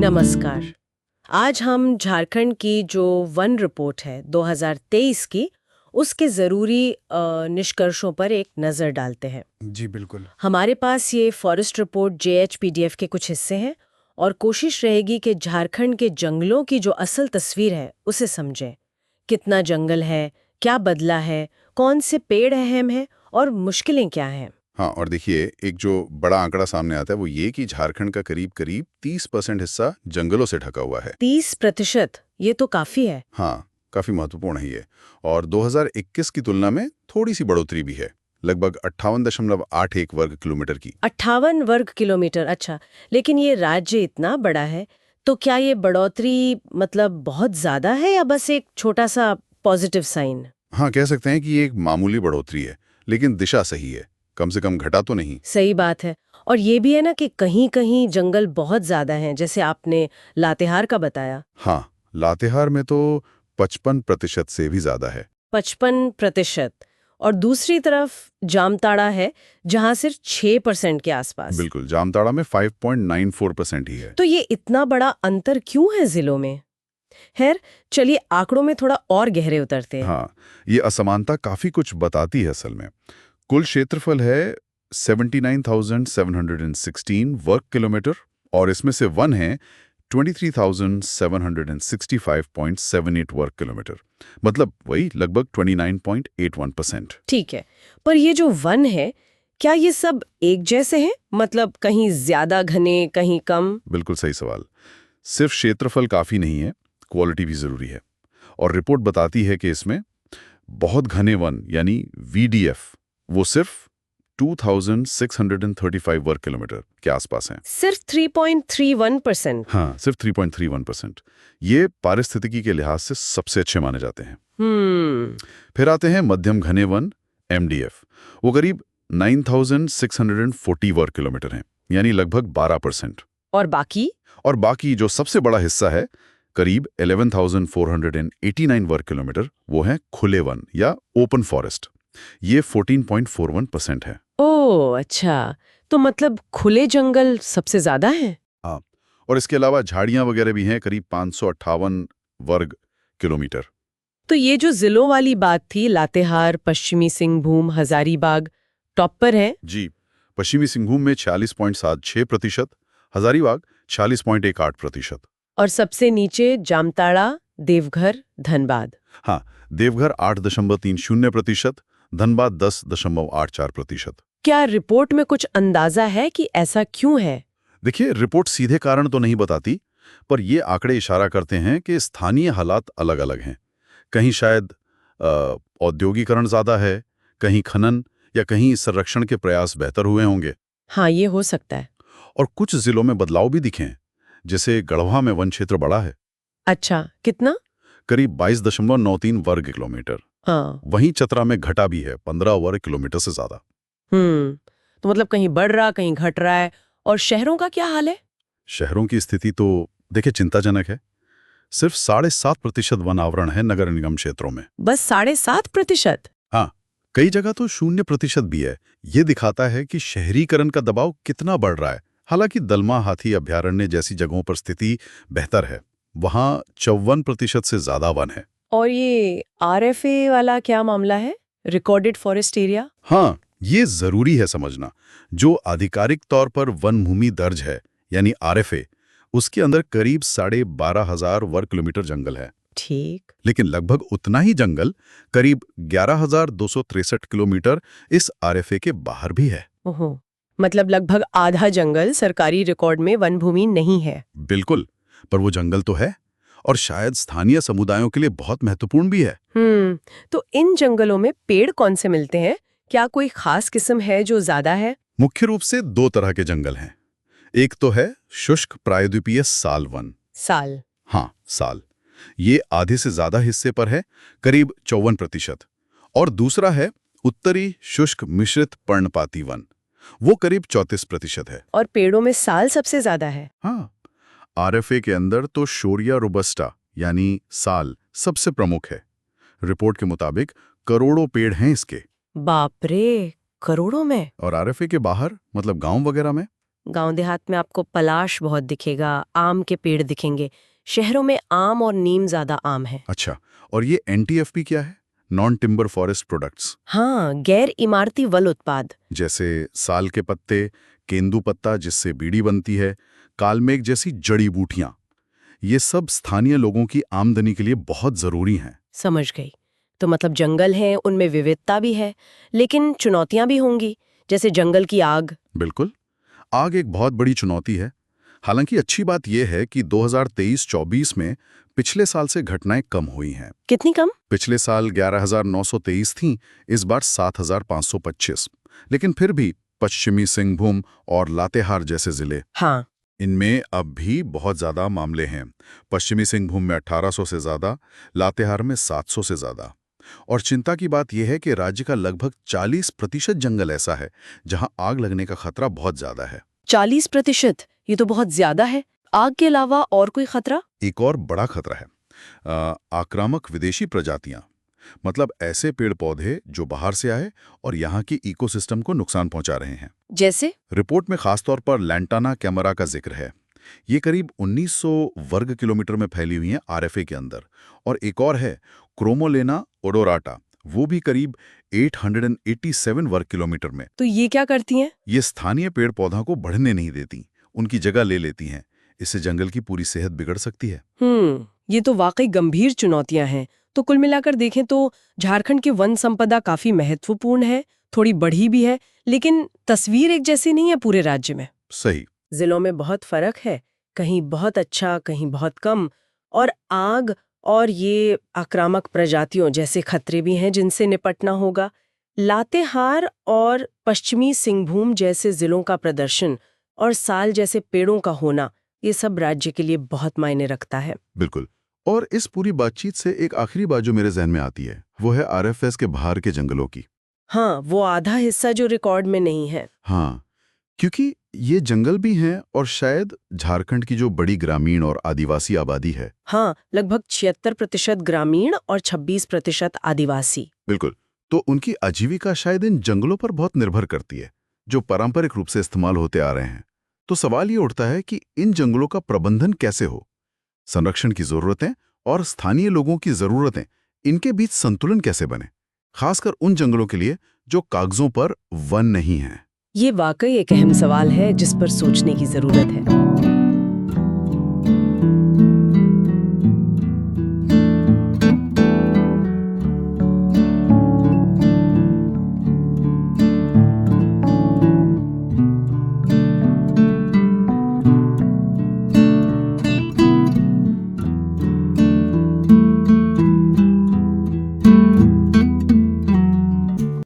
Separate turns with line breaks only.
नमस्कार। आज हम झारखंड की जो वन रिपोर्ट है 2023 की, उसके ज़रूरी निष्कर्षों पर एक नज़र डालते हैं।
जी बिल्कुल।
हमारे पास ये फॉरेस्ट रिपोर्ट JHPDF के कुछ हिस्से हैं और कोशिश रहेगी कि झारखंड के जंगलों की जो असल तस्वीर है उसे समझें। कितना जंगल है, क्या बदला है, कौन से पेड़ अहम हैं और मुश्किलें क्या हैं।
हाँ, और देखिए, एक जो बड़ा आंकड़ा सामने आता है वो ये कि झारखंड का करीब करीब 30% हिस्सा जंगलों से ढका हुआ है।
30%? ये तो काफ़ी है।
हाँ, काफी महत्वपूर्ण है ये। और 2021 की तुलना में थोड़ी सी बढ़ोतरी भी है, लगभग 58.81 वर्ग किलोमीटर की।
58 वर्ग किलोमीटर, अच्छा। लेकिन ये राज्य इतना बड़ा है, तो क्या ये बढ़ोतरी मतलब बहुत ज्यादा है या बस एक छोटा सा पॉजिटिव साइन?
हाँ, कह सकते हैं कि ये एक मामूली बढ़ोतरी है, लेकिन दिशा सही है। कम से कम घटा तो नहीं।
सही बात है। और ये भी है ना कि कहीं कहीं जंगल बहुत ज्यादा हैं, जैसे आपने लातेहार का बताया।
हाँ, लातेहार में तो 55% से भी ज्यादा है।
55%। और दूसरी तरफ जामताड़ा है, जहां सिर्फ 6% के आसपास।
बिल्कुल, जामताड़ा में 5.94% ही है।
तो ये इतना बड़ा अंतर क्यों है जिलों में? खैर, चलिए आंकड़ों में थोड़ा और गहरे उतरते हैं।
हाँ, ये असमानता काफी कुछ बताती है असल में। कुल क्षेत्रफल है 79,716 वर्ग किलोमीटर और इसमें से वन है 23,765.78 वर्ग किलोमीटर, मतलब वही लगभग 29.81%।
ठीक है, पर ये जो वन है, क्या ये सब एक जैसे हैं? मतलब कहीं ज्यादा घने, कहीं कम?
बिल्कुल सही सवाल। सिर्फ क्षेत्रफल काफी नहीं है, क्वालिटी भी जरूरी है। और रिपोर्ट बताती है कि इसमें बहुत घने वन यानी VDF वो सिर्फ 2,635 वर्ग किलोमीटर के आसपास हैं।
सिर्फ 3.31%?
हाँ, सिर्फ 3.31%। ये पारिस्थितिकी के लिहाज से सबसे अच्छे माने जाते हैं।
हम्म।
फिर आते हैं मध्यम घने वन MDF। वो करीब 9,640 वर्ग किलोमीटर हैं, यानी लगभग 12%।
और बाकी?
और बाकी जो सबसे बड़ा हिस्सा है, करीब 11,489 वर्ग किलोमीटर, वो है खुले वन या ओपन फॉरेस्ट। ये 14.41% है।
ओह अच्छा, तो मतलब खुले जंगल सबसे ज्यादा हैं?
हाँ, और इसके अलावा झाड़ियां वगैरह भी हैं, करीब 558 वर्ग किलोमीटर।
तो ये जो जिलों वाली बात थी, लातेहार, पश्चिमी सिंहभूम, हजारीबाग, टॉप पर है।
जी, पश्चिमी सिंहभूम में 46.76%, हजारीबाग 46.18%।
और सबसे नीचे जामताड़ा, देवघर, धनबाद।
हाँ, देवघर 8.30%, धनबाद 10.84%।
क्या रिपोर्ट में कुछ अंदाजा है कि ऐसा क्यों है?
देखिए, रिपोर्ट सीधे कारण तो नहीं बताती, पर ये आंकड़े इशारा करते हैं कि स्थानीय हालात अलग-अलग हैं। कहीं शायद औद्योगिकरण ज्यादा है, कहीं खनन या कहीं संरक्षण के प्रयास बेहतर हुए होंगे।
हाँ, ये हो सकता है।
और कुछ जिलों में बदलाव भी दिखे हैं, जैसे गढ़वा में वन क्षेत्र बढ़ा है,
अच्छा, कितना?
करीब 22.93 वर्ग किलोमीटर।
हाँ।
वहीं चतरा में घटा भी है, 15 वर्ग किलोमीटर से ज्यादा।
तो मतलब कहीं बढ़ रहा, कहीं घट रहा है। और शहरों का क्या हाल है?
शहरों की स्थिति तो देखिए चिंताजनक है। सिर्फ 7.5% वन आवरण है नगर निगम क्षेत्रों में।
बस 7.5%?
हाँ, कई जगह तो 0% भी है। ये दिखाता है कि शहरीकरण का दबाव कितना बढ़ रहा है। हालांकि दलमा हाथी अभयारण्य जैसी जगहों पर स्थिति बेहतर है, वहां 54% से ज्यादा वन है।
और ये RFA वाला क्या मामला है? Recorded forest area?
हाँ, ये जरूरी है समझना। जो आधिकारिक तौर पर वन भूमि दर्ज है, यानी RFA, उसके अंदर करीब 12,500 वर्ग किलोमीटर जंगल है।
ठीक।
लेकिन लगभग उतना ही जंगल, करीब 11,263 किलोमीटर, इस RFA के बाहर भी है।
ओहो, मतलब लगभग आधा जंगल सरकारी रिकॉर्ड में वन भूमि नहीं है।
बिल्कुल, पर वो जंगल तो है, और शायद स्थानीय समुदायों के लिए बहुत महत्वपूर्ण भी है।
तो इन जंगलों में पेड़ कौन से मिलते हैं? क्या कोई खास किस्म है जो ज्यादा है?
मुख्य रूप से दो तरह के जंगल हैं। एक तो है शुष्क प्रायद्वीपीय साल वन।
साल?
हाँ, साल। ये आधे से ज्यादा हिस्से पर है, करीब 54%। और दूसरा है उत्तरी शुष्क मिश्रित पर्णपाती वन। वो करीब 34% है।
और पेड़ों में साल सबसे ज्यादा है?
हाँ, RFA के अंदर तो शोरिया रोबस्टा यानी साल सबसे प्रमुख है। रिपोर्ट के मुताबिक करोड़ों पेड़ हैं इसके।
बाप रे, करोड़ों में?
और RFA के बाहर, मतलब गांव वगैरह में,
गांव देहात में आपको पलाश बहुत दिखेगा, आम के पेड़ दिखेंगे। शहरों में आम और नीम ज्यादा आम है।
अच्छा, और ये NTFP क्या है? Non timber forest products.
हाँ, गैर इमारती वन उत्पाद।
जैसे साल के पत्ते, केंदू पत्ता जिससे बीड़ी बनती है, कालमेघ जैसी जड़ी बूटियां। ये सब स्थानीय लोगों की आमदनी के लिए बहुत जरूरी हैं।
समझ गई। तो मतलब जंगल हैं, उनमें विविधता भी है, लेकिन चुनौतियां भी होंगी, जैसे जंगल की आग।
बिल्कुल, आग एक बहुत बड़ी चुनौती है। हालांकि अच्छी बात यह है कि 2023-24 में पिछले साल से घटनाएं कम हुई हैं।
कितनी कम?
पिछले साल 11,923 थीं, इस बार 7,525। लेकिन फिर भी पश्चिमी सिंहभूम और लातेहार जैसे जिले,
हाँ।
इनमें अब भी बहुत ज्यादा मामले हैं। पश्चिमी सिंहभूम में 1800 से ज्यादा, लातेहार में 700 से ज्यादा। और चिंता की बात यह है कि राज्य का लगभग 40% जंगल ऐसा है जहां आग लगने का खतरा बहुत ज्यादा है।
40%? ये तो बहुत ज्यादा है। आग के अलावा और कोई खतरा?
एक और बड़ा खतरा है आक्रामक विदेशी प्रजातियां, मतलब ऐसे पेड़ पौधे जो बाहर से आए और यहाँ की इकोसिस्टम को नुकसान पहुंचा रहे हैं।
जैसे?
रिपोर्ट में खासतौर पर लैंटाना कैमरा का जिक्र है। ये करीब 1900 वर्ग किलोमीटर में फैली हुई है RFA के अंदर। और एक और है क्रोमोलेना ओडोराटा, वो भी करीब 887 वर्ग किलोमीटर में।
तो ये क्या करती हैं?
ये स्थानीय पेड़ पौधों को बढ़ने नहीं देती, उनकी जगह ले लेती हैं। इससे जंगल की पूरी सेहत बिगड़ सकती है।
ये तो वाकई गंभीर चुनौतियां हैं। तो कुल मिलाकर देखें तो झारखंड की वन संपदा काफी महत्वपूर्ण है, थोड़ी बढ़ी भी है, लेकिन तस्वीर एक जैसी नहीं है पूरे राज्य में।
सही।
जिलों में बहुत फर्क है, कहीं बहुत अच्छा, कहीं बहुत कम। और आग और ये आक्रामक प्रजातियों जैसे खतरे भी हैं जिनसे निपटना होगा। लातेहार और पश्चिमी सिंहभूम जैसे जिलों का प्रदर्शन और साल जैसे पेड़ों का होना, ये सब राज्य के लिए बहुत मायने रखता है।
बिल्कुल। और इस पूरी बातचीत से एक आखिरी बात जो मेरे जहन में आती है, वो है RFS के बाहर के जंगलों की।
हाँ, वो आधा हिस्सा जो रिकॉर्ड में नहीं है।
हाँ, क्योंकि ये जंगल भी हैं और शायद झारखंड की जो बड़ी ग्रामीण और आदिवासी आबादी है।
हाँ, लगभग 76% ग्रामीण और 26% आदिवासी।
बिल्कुल। तो उनकी आजीविका शायद इन जंगलों पर बहुत निर्भर करती है, जो पारंपरिक रूप से इस्तेमाल होते आ रहे हैं। तो सवाल ये उठता है कि इन जंगलों का प्रबंधन कैसे हो? संरक्षण की जरूरतें और स्थानीय लोगों की जरूरतें, इनके बीच संतुलन कैसे बने, खासकर उन जंगलों के लिए जो कागजों पर वन नहीं हैं।
ये वाकई एक अहम सवाल है जिस पर सोचने की जरूरत है।